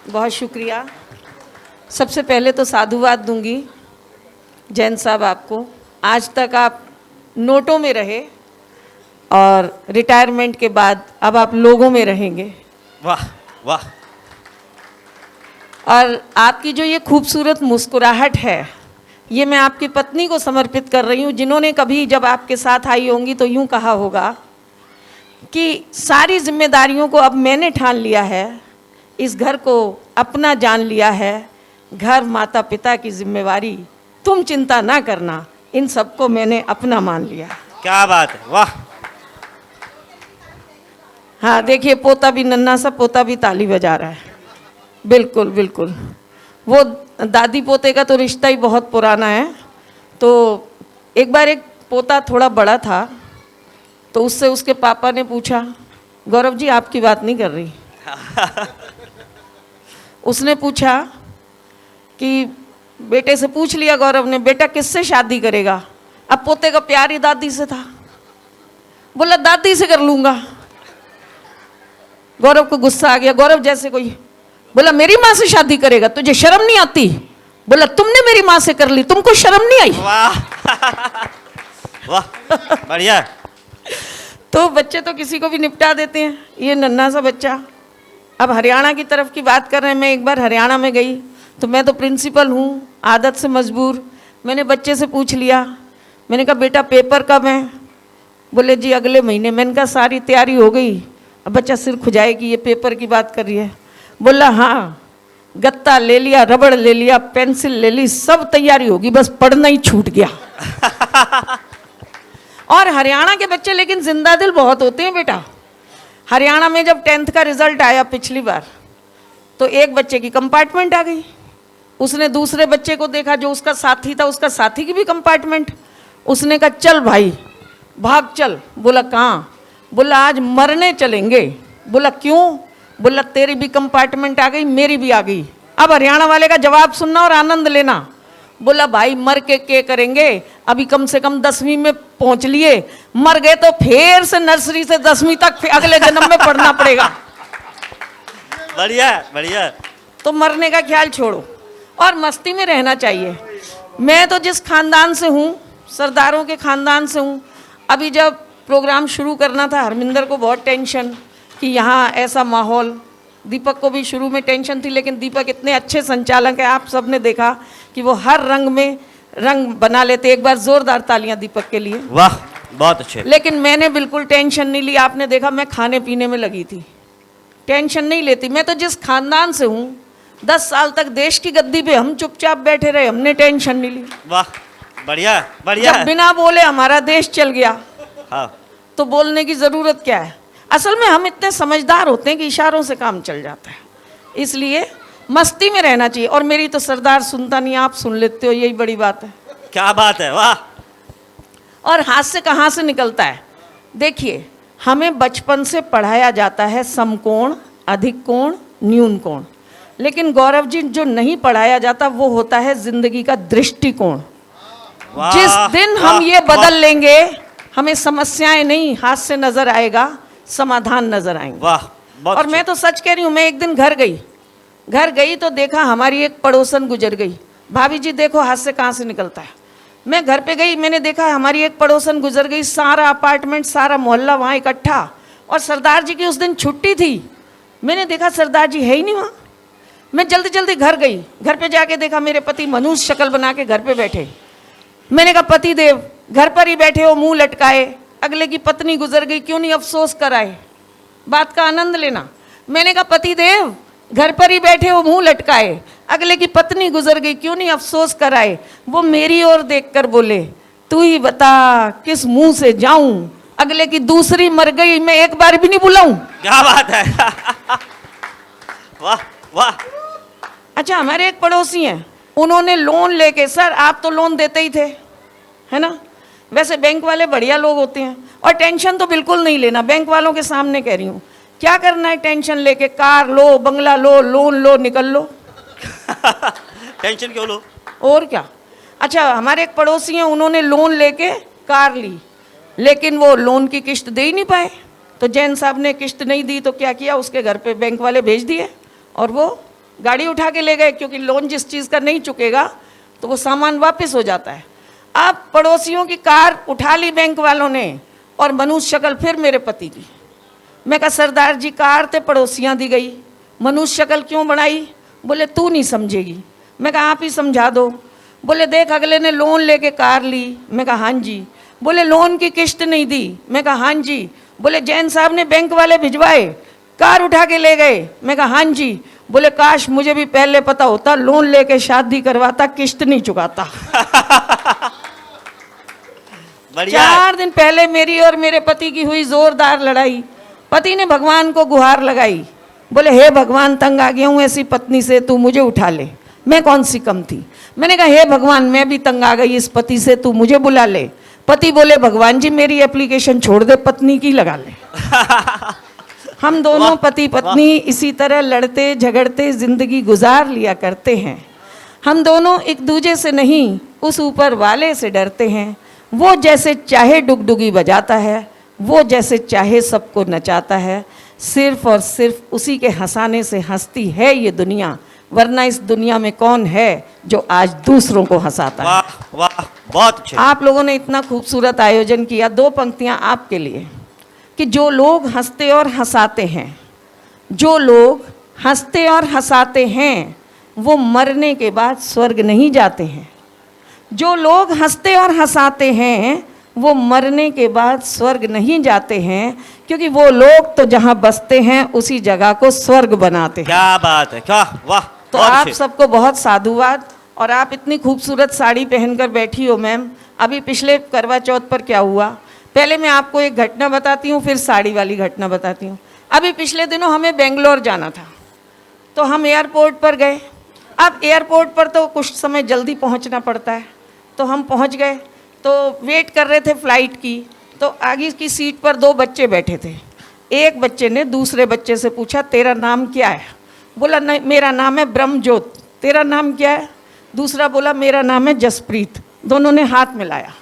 बहुत शुक्रिया। सबसे पहले तो साधुवाद दूंगी जैन साहब आपको। आज तक आप नोटों में रहे और रिटायरमेंट के बाद अब आप लोगों में रहेंगे। वाह वाह। और आपकी जो ये खूबसूरत मुस्कुराहट है, ये मैं आपकी पत्नी को समर्पित कर रही हूँ, जिन्होंने कभी जब आपके साथ आई होंगी तो यूँ कहा होगा कि सारी जिम्मेदारियों को अब मैंने ठान लिया है, इस घर को अपना जान लिया है, घर माता पिता की जिम्मेवारी तुम चिंता ना करना, इन सबको मैंने अपना मान लिया। क्या बात है, वाह। हाँ देखिए, पोता भी नन्हा सा पोता भी ताली बजा रहा है। बिल्कुल बिल्कुल, वो दादी पोते का तो रिश्ता ही बहुत पुराना है। तो एक बार एक पोता थोड़ा बड़ा था, तो उससे उसके पापा ने पूछा, गौरव जी आपकी बात नहीं कर रही। उसने पूछा कि बेटे से पूछ लिया गौरव ने, बेटा किससे शादी करेगा? अब पोते का प्यार ही दादी से था। बोला दादी से कर लूंगा। गौरव को गुस्सा आ गया, गौरव जैसे कोई। बोला मेरी माँ से शादी करेगा, तुझे शर्म नहीं आती? बोला तुमने मेरी माँ से कर ली, तुमको शर्म नहीं आई? वाह वाह, बढ़िया। तो बच्चे तो किसी को भी निपटा देते हैं। ये नन्हा सा बच्चा। अब हरियाणा की तरफ की बात कर रहे हैं। मैं एक बार हरियाणा में गई, तो मैं तो प्रिंसिपल हूँ, आदत से मजबूर। मैंने बच्चे से पूछ लिया, मैंने कहा बेटा पेपर कब है? बोले जी अगले महीने। मैंने कहा सारी तैयारी हो गई? अब बच्चा सिर खुजाए कि ये पेपर की बात कर रही है। बोला हाँ, गत्ता ले लिया, रबड़ ले लिया, पेंसिल ले ली, सब तैयारी होगी, बस पढ़ना ही छूट गया। और हरियाणा के बच्चे लेकिन जिंदा दिल बहुत होते हैं बेटा। हरियाणा में जब 10th का रिजल्ट आया पिछली बार, तो एक बच्चे की कंपार्टमेंट आ गई। उसने दूसरे बच्चे को देखा जो उसका साथी था, उसका साथी की भी कंपार्टमेंट। उसने कहा चल भाई भाग चल। बोला कहाँ? बोला आज मरने चलेंगे। बोला क्यों? बोला तेरी भी कंपार्टमेंट आ गई, मेरी भी आ गई। अब हरियाणा वाले का जवाब सुनना और आनंद लेना। बोला भाई मर के करेंगे, अभी कम से कम 10वीं में पहुंच लिए, मर गए तो फिर से नर्सरी से 10वीं तक अगले जन्म में पढ़ना पड़ेगा। बढ़िया बढ़िया। तो मरने का ख्याल छोड़ो और मस्ती में रहना चाहिए। मैं तो जिस खानदान से हूँ, सरदारों के खानदान से हूँ। अभी जब प्रोग्राम शुरू करना था, हरमिंदर को बहुत टेंशन कि यहाँ ऐसा माहौल। दीपक को भी शुरू में टेंशन थी, लेकिन दीपक इतने अच्छे संचालक हैं, आप सबने देखा कि वो हर रंग में रंग बना लेते। एक बार जोरदार तालियां दीपक के लिए। वाह बहुत अच्छे। लेकिन मैंने बिल्कुल टेंशन नहीं ली। आपने देखा मैं खाने पीने में लगी थी, टेंशन नहीं लेती। मैं तो जिस खानदान से हूँ, 10 साल तक देश की गद्दी पे हम चुपचाप बैठे रहे, हमने टेंशन नहीं ली। वाह बढ़िया बढ़िया। जब बिना बोले हमारा देश चल गया, हाँ। तो बोलने की जरूरत क्या है? असल में हम इतने समझदार होते हैं कि इशारों से काम चल जाता है। इसलिए मस्ती में रहना चाहिए। और मेरी तो सरदार सुनता नहीं, आप सुन लेते हो, यही बड़ी बात है। क्या बात है, वाह। और हाथ से कहाँ से निकलता है? देखिए, हमें बचपन से पढ़ाया जाता है समकोण, अधिक कोण, न्यून कोण। लेकिन गौरव जी जो नहीं पढ़ाया जाता वो होता है जिंदगी का दृष्टिकोण। जिस दिन हम ये बदल लेंगे, हमें समस्याएं नहीं हाथ से नजर आएगा, समाधान नजर आएंगे। वाह। और मैं तो सच कह रही हूँ, मैं एक दिन घर गई तो देखा हमारी एक पड़ोसन गुजर गई। भाभी जी देखो हाथ से कहाँ से निकलता है। मैं घर पे गई, मैंने देखा हमारी एक पड़ोसन गुजर गई, सारा अपार्टमेंट सारा मोहल्ला वहाँ इकट्ठा। और सरदार जी की उस दिन छुट्टी थी। मैंने देखा सरदार जी है ही नहीं वहाँ। मैं जल्दी जल्दी घर गई, घर पे जाके देखा मेरे पति मनुष्य शक्ल बना के घर पे बैठे। मैंने कहा पति देव घर पर ही बैठे हो, मुंह लटकाए, अगले की पत्नी गुजर गई, क्यों नहीं अफसोस कराए, बात का आनंद लेना। मैंने कहा पति देव घर पर ही बैठे हो, मुंह लटकाए, अगले की पत्नी गुजर गई, क्यों नहीं अफसोस कराए। वो मेरी ओर देखकर बोले, तू ही बता किस मुंह से जाऊं, अगले की दूसरी मर गई, मैं एक बार भी नहीं बुलाऊं। क्या बात है। वाह वाह। अच्छा, हमारे एक पड़ोसी हैं, उन्होंने लोन लेके, सर आप तो लोन देते ही थे, है ना? वैसे बैंक वाले बढ़िया लोग होते हैं। और टेंशन तो बिल्कुल नहीं लेना, बैंक वालों के सामने कह रही हूँ। क्या करना है टेंशन लेके? कार लो, बंगला लो, लोन लो, निकल लो। टेंशन क्यों लो? और क्या। अच्छा, हमारे एक पड़ोसी हैं, उन्होंने लोन लेके कार ली, लेकिन वो लोन की किस्त दे ही नहीं पाए। तो जैन साहब ने किस्त नहीं दी तो क्या किया, उसके घर पे बैंक वाले भेज दिए और वो गाड़ी उठा के ले गए, क्योंकि लोन जिस चीज़ का नहीं चुकेगा तो वो सामान वापस हो जाता है। अब पड़ोसियों की कार उठा ली बैंक वालों ने, और मनुष्य शक्ल फिर मेरे पति की। मैं कहा सरदार जी कार ते पड़ोसियाँ दी गई, मनुष्य शक्ल क्यों बनाई? बोले तू नहीं समझेगी। मैं कहा आप ही समझा दो। बोले देख अगले ने लोन लेके कार ली। मैं कहा हाँ जी। बोले लोन की किश्त नहीं दी। मैं कहा हाँ जी। बोले जैन साहब ने बैंक वाले भिजवाए, कार उठा के ले गए। मैं कहा हाँ जी। बोले काश मुझे भी पहले पता होता, लोन लेके शादी करवाता, किश्त नहीं चुकाता। बढ़िया है। 4 दिन पहले मेरी और मेरे पति की हुई जोरदार लड़ाई। पति ने भगवान को गुहार लगाई, बोले हे भगवान तंग आ गया हूँ ऐसी पत्नी से, तू मुझे उठा ले। मैं कौन सी कम थी? मैंने कहा हे भगवान मैं भी तंग आ गई इस पति से, तू मुझे बुला ले। पति बोले भगवान जी मेरी एप्लीकेशन छोड़ दे, पत्नी की लगा ले। हम दोनों पति पत्नी इसी तरह लड़ते झगड़ते जिंदगी गुजार लिया करते हैं। हम दोनों एक दूजे से नहीं, उस ऊपर वाले से डरते हैं। वो जैसे चाहे डुगडुगी बजाता है, वो जैसे चाहे सबको नचाता है। सिर्फ और सिर्फ उसी के हंसाने से हंसती है ये दुनिया, वरना इस दुनिया में कौन है जो आज दूसरों को हंसाता है। वाह वाह, बहुत अच्छे। आप लोगों ने इतना खूबसूरत आयोजन किया। 2 पंक्तियां आपके लिए कि जो लोग हंसते और हंसाते हैं, जो लोग हंसते और हंसाते हैं वो मरने के बाद स्वर्ग नहीं जाते हैं। जो लोग हंसते और हंसाते हैं वो मरने के बाद स्वर्ग नहीं जाते हैं, क्योंकि वो लोग तो जहाँ बसते हैं उसी जगह को स्वर्ग बनाते हैं। क्या बात है, क्या वाह। तो बहुत आप अच्छे। सबको बहुत साधुवाद। और आप इतनी खूबसूरत साड़ी पहनकर बैठी हो मैम। अभी पिछले करवा चौथ पर क्या हुआ, पहले मैं आपको एक घटना बताती हूँ, फिर साड़ी वाली घटना बताती हूँ। अभी पिछले दिनों हमें बेंगलोर जाना था, तो हम एयरपोर्ट पर गए। अब एयरपोर्ट पर तो कुछ समय जल्दी पहुँचना पड़ता है, तो हम पहुँच गए। तो वेट कर रहे थे फ़्लाइट की, तो आगे की सीट पर 2 बच्चे बैठे थे। एक बच्चे ने दूसरे बच्चे से पूछा तेरा नाम क्या है? बोला नहीं मेरा नाम है ब्रह्मज्योत। तेरा नाम क्या है? दूसरा बोला मेरा नाम है जसप्रीत। दोनों ने हाथ मिलाया।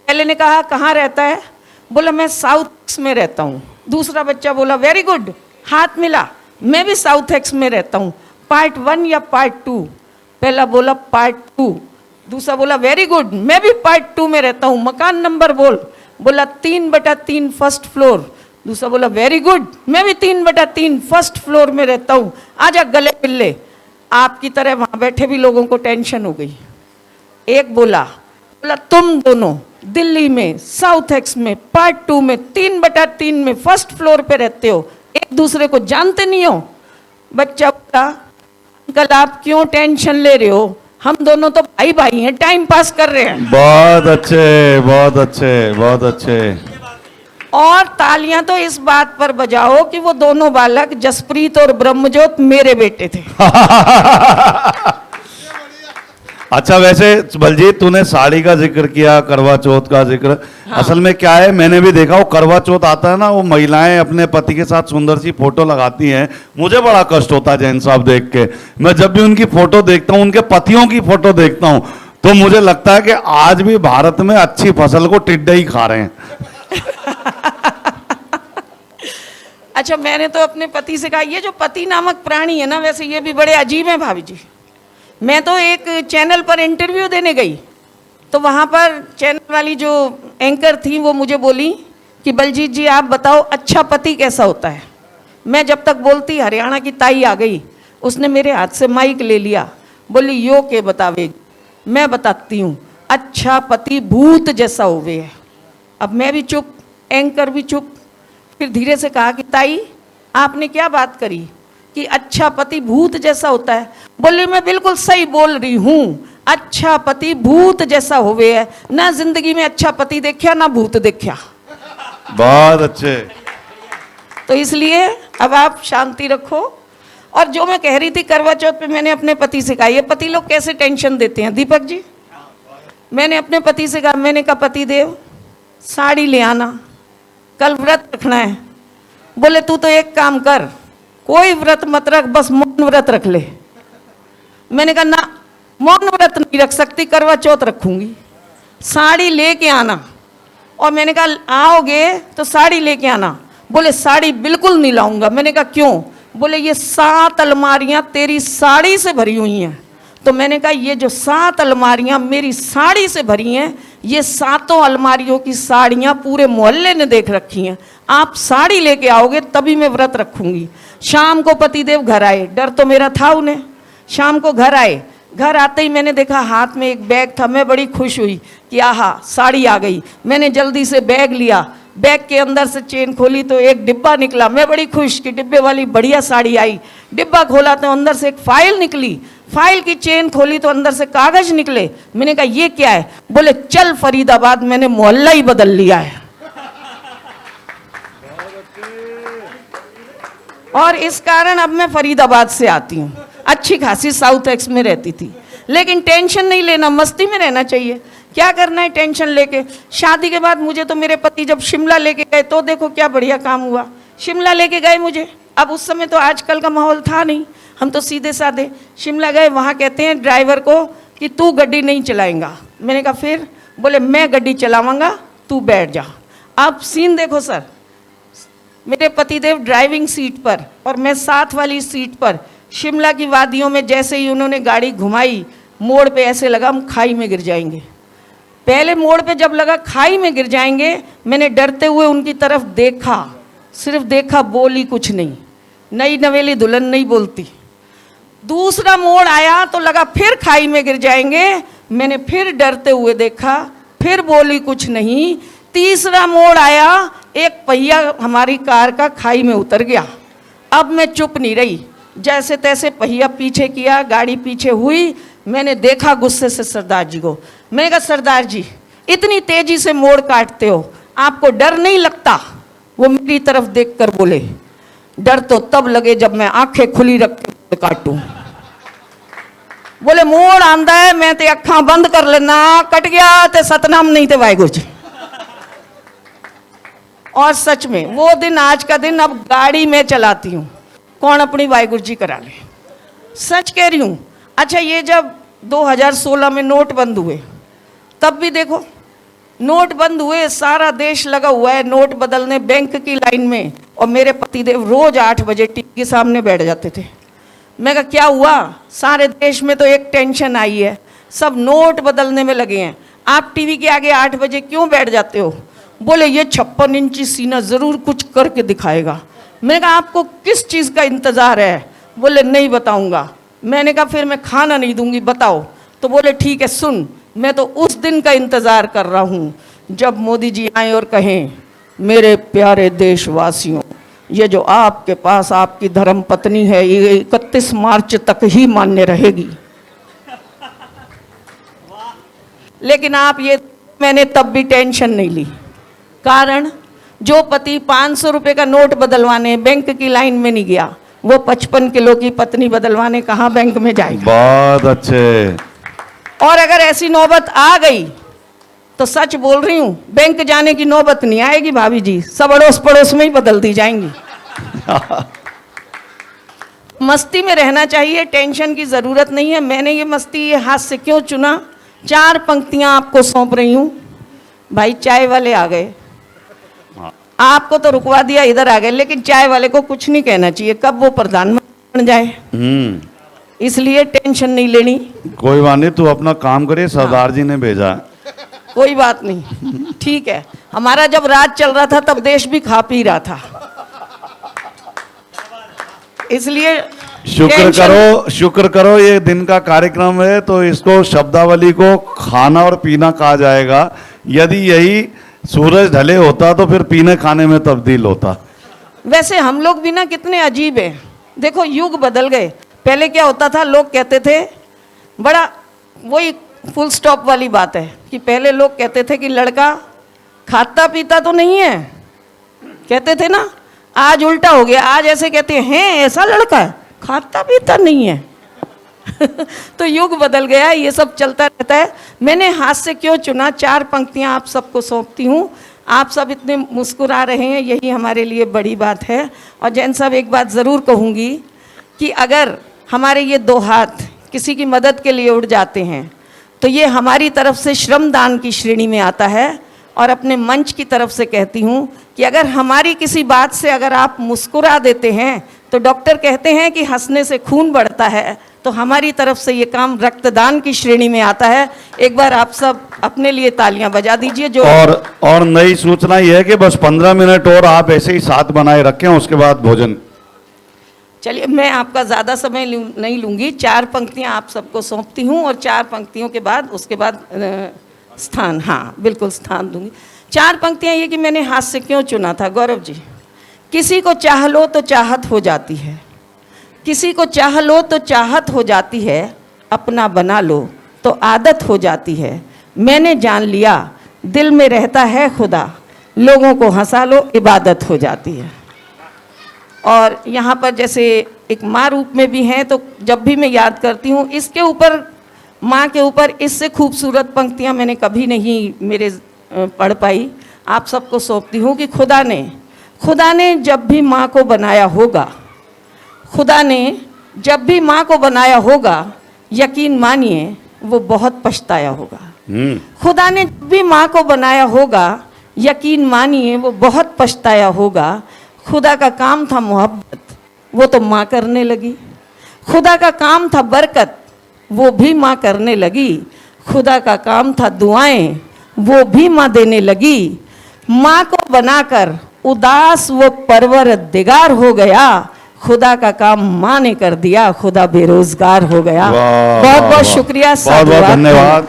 पहले ने कहा कहाँ रहता है? बोला मैं साउथ में रहता हूँ। दूसरा बच्चा बोला वेरी गुड, हाथ मिला, मैं भी साउथ एक्स में रहता हूँ। पार्ट 1 या पार्ट 2? पहला बोला पार्ट 2। दूसरा बोला वेरी गुड, मैं भी पार्ट 2 में रहता हूँ। मकान नंबर बोल। बोला 3/3 फर्स्ट फ्लोर। दूसरा बोला वेरी गुड, मैं भी 3/3 फर्स्ट फ्लोर में रहता हूँ। आजा गले मिल ले। आपकी तरह वहाँ बैठे भी लोगों को टेंशन हो गई। एक बोला तुम दोनों दिल्ली में साउथ एक्स में पार्ट 2 में 3/3 में फर्स्ट फ्लोर पे रहते हो, एक दूसरे को जानते नहीं हो। बच्चा बोला अंकल आप क्यों टेंशन ले रहे हो, हम दोनों तो भाई भाई हैं, टाइम पास कर रहे हैं। बहुत अच्छे, बहुत अच्छे, बहुत अच्छे। और तालियां तो इस बात पर बजाओ कि वो दोनों बालक जसप्रीत और ब्रह्मज्योत मेरे बेटे थे। अच्छा वैसे बलजीत तूने साड़ी का जिक्र किया, करवा चौथ का जिक्र। हाँ। असल में क्या है, मैंने भी देखा वो करवा चौथ आता है ना, वो महिलाएं अपने पति के साथ सुंदर सी फोटो लगाती हैं। मुझे बड़ा कष्ट होता है जैन साहब देख के। मैं जब भी उनकी फोटो देखता हूँ, उनके पतियों की फोटो देखता हूँ, तो मुझे लगता है कि आज भी भारत में अच्छी फसल को टिड्डे ही खा रहे हैं। अच्छा मैंने तो अपने पति से कहा ये जो पति नामक प्राणी है ना, वैसे ये भी बड़े अजीब हैं भाभी जी। मैं तो एक चैनल पर इंटरव्यू देने गई, तो वहाँ पर चैनल वाली जो एंकर थी वो मुझे बोली कि बलजीत जी आप बताओ अच्छा पति कैसा होता है। मैं जब तक बोलती हरियाणा की ताई आ गई, उसने मेरे हाथ से माइक ले लिया, बोली यो के बतावे। मैं बताती हूँ, अच्छा पति भूत जैसा होवे है। अब मैं भी चुप, एंकर भी चुप। फिर धीरे से कहा कि ताई आपने क्या बात करी कि अच्छा पति भूत जैसा होता है। बोली मैं बिल्कुल सही बोल रही हूँ, अच्छा पति भूत जैसा होवे है। ना जिंदगी में अच्छा पति देखा ना भूत देखा। बहुत अच्छे। तो इसलिए अब आप शांति रखो। और जो मैं कह रही थी करवा चौथ पे मैंने अपने पति से कहा, ये पति लोग कैसे टेंशन देते हैं दीपक जी। मैंने अपने पति से कहा, मैंने कहा पति देव साड़ी ले आना, कल व्रत रखना है। बोले तू तो एक काम कर, कोई व्रत मत रख, बस मौन व्रत रख ले। मैंने कहा ना मौन व्रत नहीं रख सकती, करवा चौथ रखूंगी, साड़ी लेके आना। और मैंने कहा आओगे तो साड़ी लेके आना। बोले साड़ी बिल्कुल नहीं लाऊंगा। मैंने कहा क्यों? बोले ये 7 अलमारियां तेरी साड़ी से भरी हुई हैं। तो मैंने कहा ये जो 7 अलमारियां मेरी साड़ी से भरी हैं, ये 7 अलमारियों की साड़ियां पूरे मोहल्ले ने देख रखी हैं। आप साड़ी लेके आओगे तभी मैं व्रत रखूंगी। शाम को पतिदेव घर आए, डर तो मेरा था उन्हें। शाम को घर आए, घर आते ही मैंने देखा हाथ में एक बैग था। मैं बड़ी खुश हुई कि आहा साड़ी आ गई। मैंने जल्दी से बैग लिया, बैग के अंदर से चेन खोली तो एक डिब्बा निकला। मैं बड़ी खुश कि डिब्बे वाली बढ़िया साड़ी आई। डिब्बा खोला तो अंदर से एक फाइल निकली, फाइल की चेन खोली तो अंदर से कागज निकले। मैंने कहा ये क्या है? बोले चल फरीदाबाद, मैंने मोहल्ला ही बदल लिया है। और इस कारण अब मैं फरीदाबाद से आती हूँ। अच्छी खासी साउथ एक्स में रहती थी, लेकिन टेंशन नहीं लेना, मस्ती में रहना चाहिए। क्या करना है टेंशन लेके? शादी के बाद मुझे तो मेरे पति जब शिमला लेके गए तो देखो क्या बढ़िया काम हुआ। शिमला लेके गए मुझे। अब उस समय तो आजकल का माहौल था नहीं, हम तो सीधे साधे। शिमला गए, वहाँ कहते हैं ड्राइवर को कि तू गाड़ी नहीं चलाएगा। मैंने कहा फिर? बोले मैं गाड़ी चलाऊंगा, तू बैठ जा। अब सीन देखो सर, मेरे पतिदेव ड्राइविंग सीट पर और मैं साथ वाली सीट पर। शिमला की वादियों में जैसे ही उन्होंने गाड़ी घुमाई, मोड़ पे ऐसे लगा हम खाई में गिर जाएंगे। पहले मोड़ पे जब लगा खाई में गिर जाएंगे, मैंने डरते हुए उनकी तरफ देखा, सिर्फ देखा, बोली कुछ नहीं। नई नवेली दुल्हन नहीं बोलती। दूसरा मोड़ आया तो लगा फिर खाई में गिर जाएंगे, मैंने फिर डरते हुए देखा, फिर बोली कुछ नहीं। तीसरा मोड़ आया, एक पहिया हमारी कार का खाई में उतर गया। अब मैं चुप नहीं रही, जैसे तैसे पहिया पीछे किया, गाड़ी पीछे हुई। मैंने देखा गुस्से से सरदार जी को। मैंने कहा सरदार जी इतनी तेजी से मोड़ काटते हो, आपको डर नहीं लगता? वो मेरी तरफ देखकर बोले डर तो तब लगे जब मैं आंखें खुली रख के काटूं। बोले मोड़ आंदा है, मैं ते अखा बंद कर लेना, कट गया ते सतनाम नहीं ते वाहिगुरू जी। और सच में वो दिन आज का दिन, अब गाड़ी में चलाती हूँ, कौन अपनी वाहिगुरू जी करा ले। सच कह रही हूँ। अच्छा ये जब 2016 में नोट बंद हुए, तब भी देखो नोट बंद हुए, सारा देश लगा हुआ है नोट बदलने बैंक की लाइन में, और मेरे पतिदेव रोज 8 बजे टीवी के सामने बैठ जाते थे। मैं कहा क्या हुआ? सारे देश में तो एक टेंशन आई है, सब नोट बदलने में लगे हैं, आप टीवी के आगे 8 बजे क्यों बैठ जाते हो? बोले ये 56 इंची सीना जरूर कुछ करके दिखाएगा। मैंने कहा आपको किस चीज़ का इंतज़ार है? बोले नहीं बताऊंगा। मैंने कहा फिर मैं खाना नहीं दूंगी, बताओ। तो बोले ठीक है सुन, मैं तो उस दिन का इंतज़ार कर रहा हूँ जब मोदी जी आए और कहें मेरे प्यारे देशवासियों, ये जो आपके पास आपकी धर्म पत्नी है ये 31 मार्च तक ही मान्य रहेगी। लेकिन आप ये, मैंने तब भी टेंशन नहीं ली। कारण जो पति 500 रुपये का नोट बदलवाने बैंक की लाइन में नहीं गया, वो 55 किलो की पत्नी बदलवाने कहाँ बैंक में जाएगा? बहुत अच्छे। और अगर ऐसी नौबत आ गई तो सच बोल रही हूँ, बैंक जाने की नौबत नहीं आएगी भाभी जी, सब अड़ोस पड़ोस में ही बदल दी जाएंगी। मस्ती में रहना चाहिए, टेंशन की जरूरत नहीं है। मैंने ये मस्ती ये हाथ से क्यों चुना? 4 पंक्तियां आपको सौंप रही हूँ। भाई चाय वाले आ गए, आपको तो रुकवा दिया, इधर आ गए, लेकिन चाय वाले को कुछ नहीं कहना चाहिए, कब वो प्रधानमंत्री बन जाए। इसलिए टेंशन नहीं लेनी। कोई बात नहीं, तू अपना काम करे, सरदार जी ने भेजा है। कोई बात नहीं, ठीक है। हमारा जब राज चल रहा था तब देश भी खा पी रहा था, इसलिए शुक्र करो ये दिन का कार्यक्रम है तो इसको शब्दावली को खाना और पीना कहा जाएगा। यदि यही सूरज ढले होता तो फिर पीने खाने में तब्दील होता। वैसे हम लोग भी ना कितने अजीब हैं। देखो युग बदल गए। पहले क्या होता था, लोग कहते थे, बड़ा वही फुल स्टॉप वाली बात है कि पहले लोग कहते थे कि लड़का खाता पीता तो नहीं है, कहते थे ना। आज उल्टा हो गया, आज ऐसे कहते हैं ऐसा लड़का है खाता पीता नहीं है। तो युग बदल गया, ये सब चलता रहता है। मैंने हाथ से क्यों चुना, 4 पंक्तियां आप सबको सौंपती हूँ। आप सब इतने मुस्कुरा रहे हैं, यही हमारे लिए बड़ी बात है। और जैन साहब एक बात ज़रूर कहूँगी कि अगर हमारे ये 2 हाथ किसी की मदद के लिए उठ जाते हैं तो ये हमारी तरफ से श्रमदान की श्रेणी में आता है। और अपने मंच की तरफ से कहती हूँ कि अगर हमारी किसी बात से अगर आप मुस्कुरा देते हैं तो डॉक्टर कहते हैं कि हंसने से खून बढ़ता है, तो हमारी तरफ से ये काम रक्तदान की श्रेणी में आता है। एक बार आप सब अपने लिए तालियां बजा दीजिए। जो और नई सूचना ये है कि बस 15 मिनट और आप ऐसे ही साथ बनाए रखें, उसके बाद भोजन। चलिए, मैं आपका ज़्यादा समय नहीं लूँगी। 4 पंक्तियाँ आप सबको सौंपती हूँ और 4 पंक्तियों के बाद उसके बाद स्थान, हाँ बिल्कुल स्थान दूंगी। 4 पंक्तियाँ ये कि मैंने हास्य क्यों चुना था गौरव जी। किसी को चाह लो तो चाहत हो जाती है, किसी को चाह लो तो चाहत हो जाती है, अपना बना लो तो आदत हो जाती है। मैंने जान लिया दिल में रहता है खुदा, लोगों को हंसा लो इबादत हो जाती है। और यहाँ पर जैसे एक माँ रूप में भी हैं, तो जब भी मैं याद करती हूँ इसके ऊपर, माँ के ऊपर इससे खूबसूरत पंक्तियाँ मैंने कभी नहीं मेरे पढ़ पाई। आप सबको सौंपती हूँ कि खुदा ने जब भी माँ को बनाया होगा, खुदा ने जब भी माँ को बनाया होगा, यकीन मानिए वो बहुत पछताया होगा। खुदा ने जब भी माँ को बनाया होगा, यकीन मानिए वो बहुत पछताया होगा। खुदा का काम था मोहब्बत, वो तो माँ करने लगी। खुदा का काम था बरकत, वो भी माँ करने लगी। खुदा का काम था दुआएं, वो भी माँ देने लगी। माँ को बनाकर उदास वो परवरदिगार हो गया। खुदा का काम माँ ने कर दिया, खुदा बेरोजगार हो गया। बहुत बहुत शुक्रिया, बहुत बहुत साधुवाद। धन्यवाद।